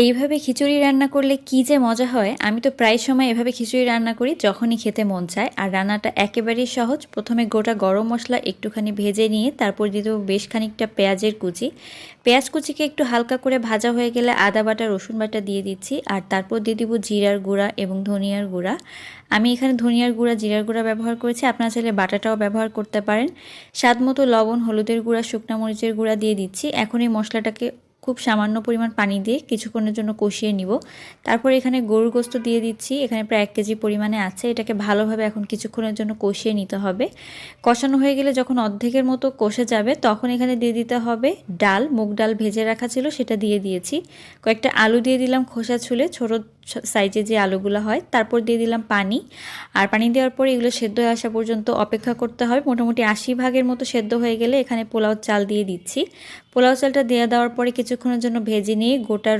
এইভাবে খিচুড়ি রান্না করলে কী যে মজা হয়! আমি তো প্রায় সময় এভাবে খিচুড়ি রান্না করি যখনই খেতে মন চায়। আর রান্নাটা একেবারেই সহজ। প্রথমে গোটা গরম মসলা একটুখানি ভেজে নিয়ে তারপর দিয়ে দেবো বেশ খানিকটা পেঁয়াজের কুচি। পেঁয়াজ কুচিকে একটু হালকা করে ভাজা হয়ে গেলে আদা বাটা, রসুন বাটা দিয়ে দিচ্ছি। আর তারপর দিয়ে দিব জিরার গুঁড়া এবং ধনিয়ার গুঁড়া। আমি এখানে ধনিয়ার গুঁড়া, জিরার গুঁড়া ব্যবহার করেছি। আপনারা চাইলে বাটাটাও ব্যবহার করতে পারেন। স্বাদমতো লবণ, হলুদের গুঁড়া, শুকনা মরিচের গুঁড়া দিয়ে দিচ্ছি। এখন এই মশলাটাকে খুব সামান্য পরিমাণ পানি দিয়ে কিছুক্ষণের জন্য কষিয়ে নিব। তারপর এখানে গরুর গোশত দিয়ে দিচ্ছি। এখানে প্রায় 1 কেজি পরিমাণে আছে। এটাকে ভালোভাবে এখন কিছুক্ষণের জন্য কষিয়ে নিতে হবে। কষানো হয়ে গেলে যখন অর্ধেকের মতো কষে যাবে তখন এখানে দিয়ে দিতে হবে ডাল। মুগ ডাল ভেজে রাখা ছিল সেটা দিয়ে দিয়েছি। কয়েকটা আলু দিয়ে দিলাম খোসা ছুলে, ছোট সাইজে যে আলুগুলো হয়। তারপর দিয়ে দিলাম পানি। আর পানি দেওয়ার পরে এগুলো সেদ্ধ হয়ে আসা পর্যন্ত অপেক্ষা করতে হবে। মোটামুটি 80 ভাগের মতো সেদ্ধ হয়ে গেলে এখানে পোলাও চাল দিয়ে দিচ্ছি। পোলাও চালটা দিয়ে দেওয়ার পরে কিছুক্ষণের জন্য ভেজে নিয়ে গোটা